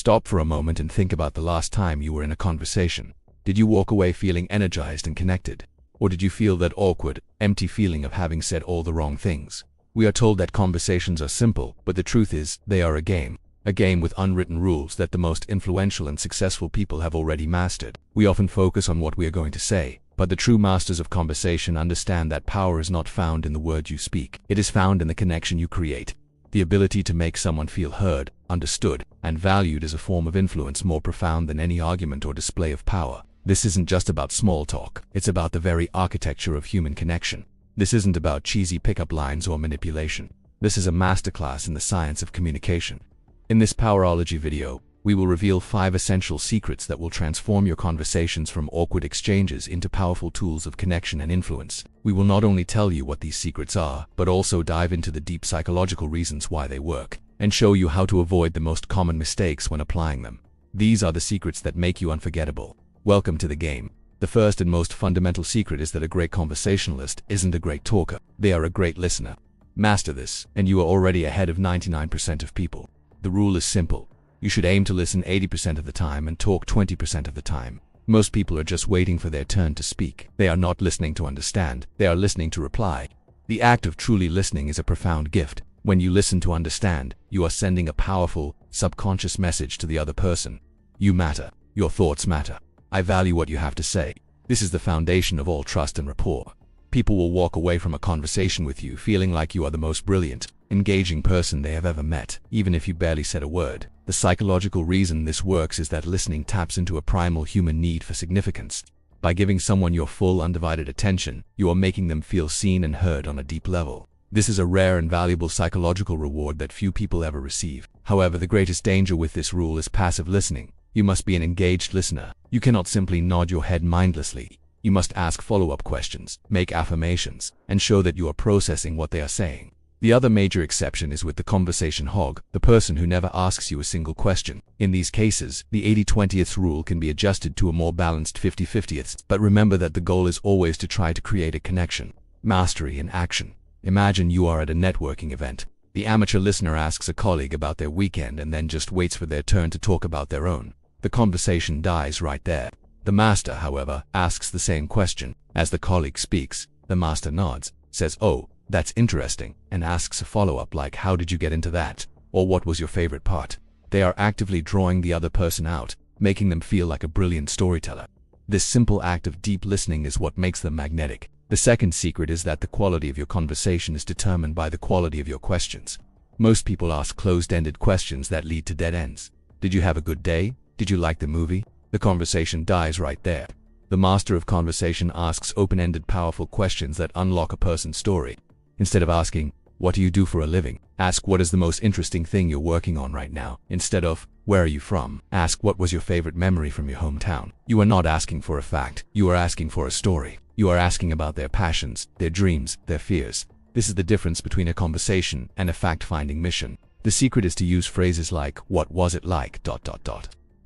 Stop for a moment and think about the last time you were in a conversation. Did you walk away feeling energized and connected? Or did you feel that awkward, empty feeling of having said all the wrong things? We are told that conversations are simple, but the truth is, they are a game with unwritten rules that the most influential and successful people have already mastered. We often focus on what we are going to say, but the true masters of conversation understand that power is not found in the words you speak. It is found in the connection you create. The ability to make someone feel heard, understood, and valued is a form of influence more profound than any argument or display of power. This isn't just about small talk, it's about the very architecture of human connection. This isn't about cheesy pickup lines or manipulation. This is a masterclass in the science of communication. In this Powerology video, we will reveal 5 essential secrets that will transform your conversations from awkward exchanges into powerful tools of connection and influence. We will not only tell you what these secrets are, but also dive into the deep psychological reasons why they work, and show you how to avoid the most common mistakes when applying them. These are the secrets that make you unforgettable. Welcome to the game. The first and most fundamental secret is that a great conversationalist isn't a great talker. They are a great listener. Master this, and you are already ahead of 99% of people. The rule is simple. You should aim to listen 80% of the time and talk 20% of the time. Most people are just waiting for their turn to speak. They are not listening to understand. They are listening to reply. The act of truly listening is a profound gift. When you listen to understand, you are sending a powerful, subconscious message to the other person. You matter. Your thoughts matter. I value what you have to say. This is the foundation of all trust and rapport. People will walk away from a conversation with you feeling like you are the most brilliant, engaging person they have ever met, even if you barely said a word. The psychological reason this works is that listening taps into a primal human need for significance. By giving someone your full, undivided attention, you are making them feel seen and heard on a deep level. This is a rare and valuable psychological reward that few people ever receive. However, the greatest danger with this rule is passive listening. You must be an engaged listener. You cannot simply nod your head mindlessly. You must ask follow-up questions, make affirmations, and show that you are processing what they are saying. The other major exception is with the conversation hog, the person who never asks you a single question. In these cases, the 80-20th rule can be adjusted to a more balanced 50-50th, but remember that the goal is always to try to create a connection. Mastery in action. Imagine you are at a networking event. The amateur listener asks a colleague about their weekend and then just waits for their turn to talk about their own. The conversation dies right there. The master, however, asks the same question. As the colleague speaks, the master nods, says, "Oh, that's interesting," and asks a follow-up like, "How did you get into that?" or "What was your favorite part?" They are actively drawing the other person out, making them feel like a brilliant storyteller. This simple act of deep listening is what makes them magnetic. The second secret is that the quality of your conversation is determined by the quality of your questions. Most people ask closed-ended questions that lead to dead ends. Did you have a good day? Did you like the movie? The conversation dies right there. The master of conversation asks open-ended, powerful questions that unlock a person's story. Instead of asking, "What do you do for a living?" ask, "What is the most interesting thing you're working on right now?" Instead of, "Where are you from?" ask, "What was your favorite memory from your hometown?" You are not asking for a fact. You are asking for a story. You are asking about their passions, their dreams, their fears. This is the difference between a conversation and a fact-finding mission. The secret is to use phrases like, "What was it like? ...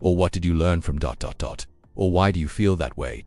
or "What did you learn from ... or "Why do you feel that way? ...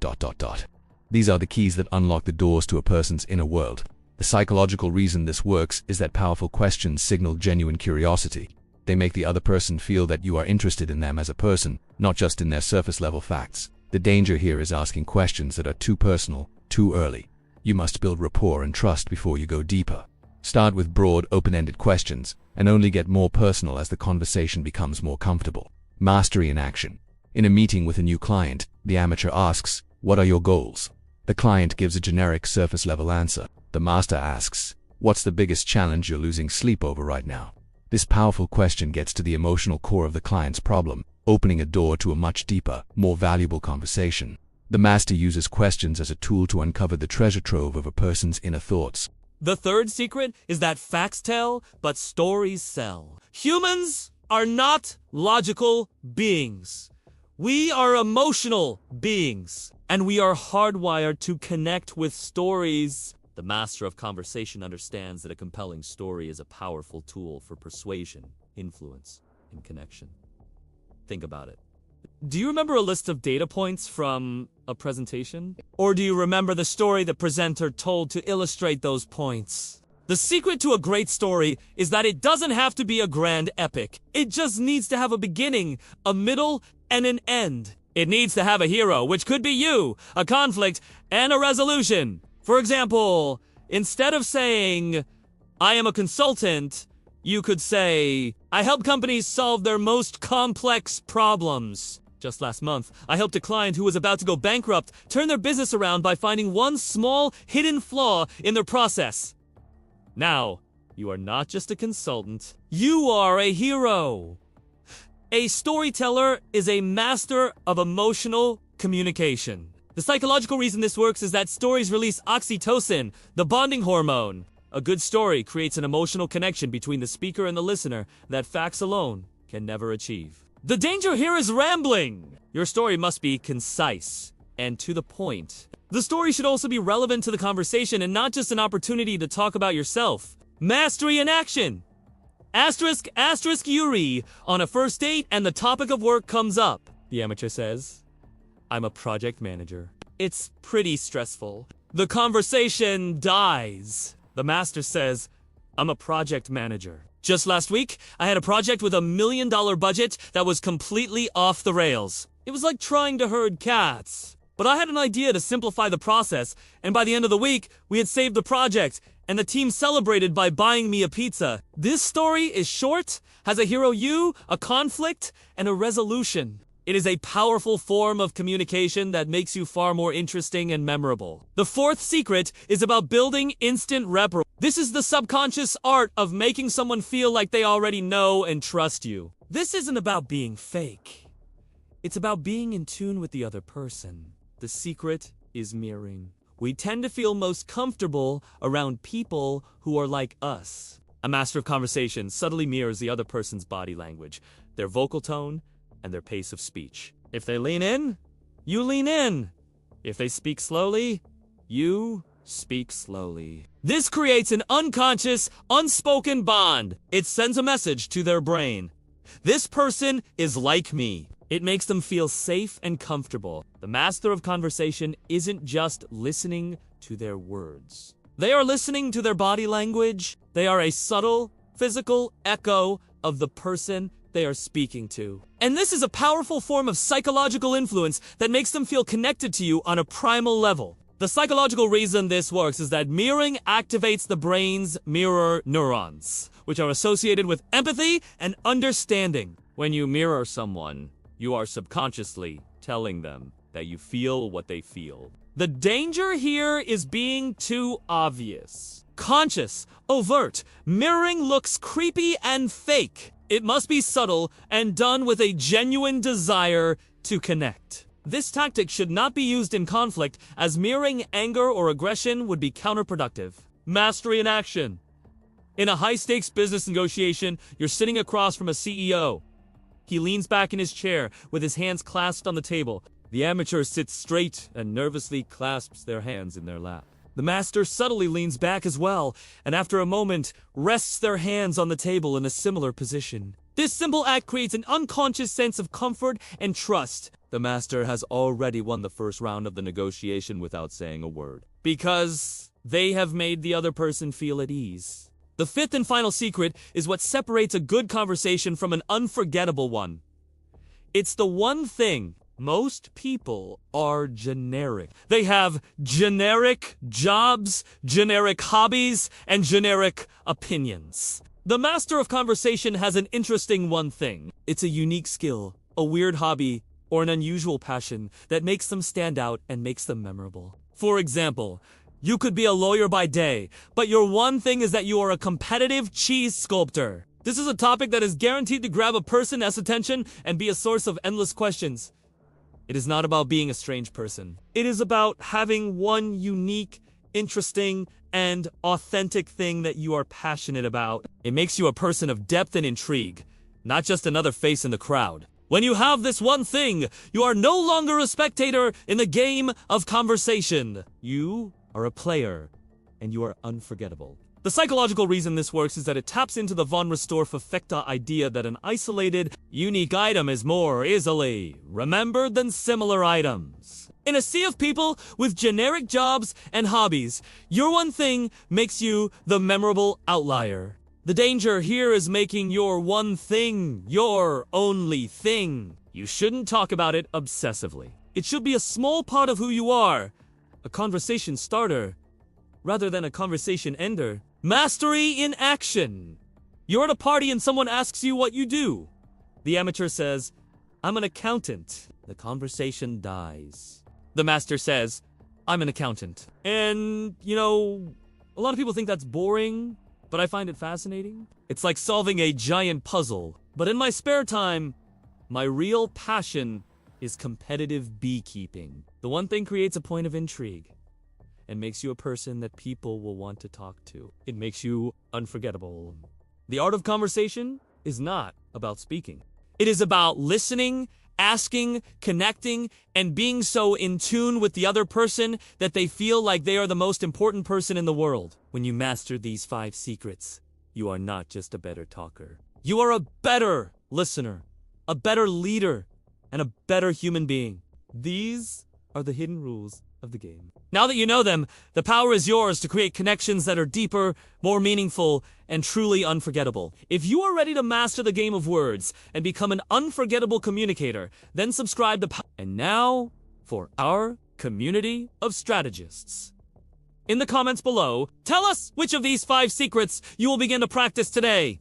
These are the keys that unlock the doors to a person's inner world. The psychological reason this works is that powerful questions signal genuine curiosity. They make the other person feel that you are interested in them as a person, not just in their surface-level facts. The danger here is asking questions that are too personal, too early. You must build rapport and trust before you go deeper. Start with broad, open-ended questions, and only get more personal as the conversation becomes more comfortable. Mastery in action. In a meeting with a new client, the amateur asks, "What are your goals?" The client gives a generic surface-level answer. The master asks, "What's the biggest challenge you're losing sleep over right now?" This powerful question gets to the emotional core of the client's problem, opening a door to a much deeper, more valuable conversation. The master uses questions as a tool to uncover the treasure trove of a person's inner thoughts. The third secret is that facts tell, but stories sell. Humans are not logical beings. We are emotional beings, and we are hardwired to connect with stories. The master of conversation understands that a compelling story is a powerful tool for persuasion, influence, and connection. Think about it. Do you remember a list of data points from a presentation? Or do you remember the story the presenter told to illustrate those points? The secret to a great story is that it doesn't have to be a grand epic. It just needs to have a beginning, a middle, and an end. It needs to have a hero, which could be you, a conflict, and a resolution. For example, instead of saying, I am a consultant, you could say, I help companies solve their most complex problems. Just last month, I helped a client who was about to go bankrupt turn their business around by finding one small, hidden flaw in their process. Now, you are not just a consultant, you are a hero. A storyteller is a master of emotional communication. The psychological reason this works is that stories release oxytocin, the bonding hormone. A good story creates an emotional connection between the speaker and the listener that facts alone can never achieve. The danger here is rambling. Your story must be concise and to the point. The story should also be relevant to the conversation and not just an opportunity to talk about yourself. Mastery in action. Asterisk, asterisk, Yuri. On a first date and the topic of work comes up. The amateur says, I'm a project manager. It's pretty stressful. The conversation dies. The master says, I'm a project manager. Just last week, I had a project with $1 million budget that was completely off the rails. It was like trying to herd cats. But I had an idea to simplify the process, and by the end of the week, we had saved the project, and the team celebrated by buying me a pizza. This story is short, has a hero you, a conflict, and a resolution. It is a powerful form of communication that makes you far more interesting and memorable. The fourth secret is about building instant rapport. This is the subconscious art of making someone feel like they already know and trust you. This isn't about being fake. It's about being in tune with the other person. The secret is mirroring. We tend to feel most comfortable around people who are like us. A master of conversation subtly mirrors the other person's body language, their vocal tone, and their pace of speech. If they lean in, you lean in. If they speak slowly, you speak slowly. This creates an unconscious, unspoken bond. It sends a message to their brain. This person is like me. It makes them feel safe and comfortable. The master of conversation isn't just listening to their words. They are listening to their body language. They are a subtle, physical echo of the person they are speaking to. And this is a powerful form of psychological influence that makes them feel connected to you on a primal level. The psychological reason this works is that mirroring activates the brain's mirror neurons, which are associated with empathy and understanding. When you mirror someone, you are subconsciously telling them that you feel what they feel. The danger here is being too obvious. Conscious, overt, mirroring looks creepy and fake. It must be subtle and done with a genuine desire to connect. This tactic should not be used in conflict, as mirroring anger or aggression would be counterproductive. Mastery in action. In a high-stakes business negotiation, you're sitting across from a CEO. He leans back in his chair with his hands clasped on the table. The amateur sits straight and nervously clasps their hands in their lap. The master subtly leans back as well, and after a moment, rests their hands on the table in a similar position. This simple act creates an unconscious sense of comfort and trust. The master has already won the first round of the negotiation without saying a word, because they have made the other person feel at ease. The fifth and final secret is what separates a good conversation from an unforgettable one. It's the one thing. Most people are generic. They have generic jobs, generic hobbies, and generic opinions. The master of conversation has an interesting one thing. It's a unique skill, a weird hobby, or an unusual passion that makes them stand out and makes them memorable. For example, you could be a lawyer by day, but your one thing is that you are a competitive cheese sculptor. This is a topic that is guaranteed to grab a person's attention and be a source of endless questions. It is not about being a strange person. It is about having one unique, interesting, and authentic thing that you are passionate about. It makes you a person of depth and intrigue, not just another face in the crowd. When you have this one thing, you are no longer a spectator in the game of conversation. You are a player, and you are unforgettable. The psychological reason this works is that it taps into the von Restorff-Effekte idea that an isolated, unique item is more easily remembered than similar items. In a sea of people with generic jobs and hobbies, your one thing makes you the memorable outlier. The danger here is making your one thing your only thing. You shouldn't talk about it obsessively. It should be a small part of who you are, a conversation starter, rather than a conversation ender. Mastery in action. You're at a party and someone asks you what you do. The amateur says, "I'm an accountant." The conversation dies. The master says, "I'm an accountant." And, a lot of people think that's boring, but I find it fascinating. It's like solving a giant puzzle. But in my spare time, my real passion is competitive beekeeping. The one thing creates a point of intrigue and makes you a person that people will want to talk to. It makes you unforgettable. The art of conversation is not about speaking. It is about listening, asking, connecting, and being so in tune with the other person that they feel like they are the most important person in the world. When you master these 5 secrets, you are not just a better talker. You are a better listener, a better leader, and a better human being. These are the hidden rules of the game. Now that you know them, the power is yours to create connections that are deeper, more meaningful, and truly unforgettable. If you are ready to master the game of words and become an unforgettable communicator, then subscribe to And now, for our community of strategists. In the comments below, tell us which of these 5 secrets you will begin to practice today.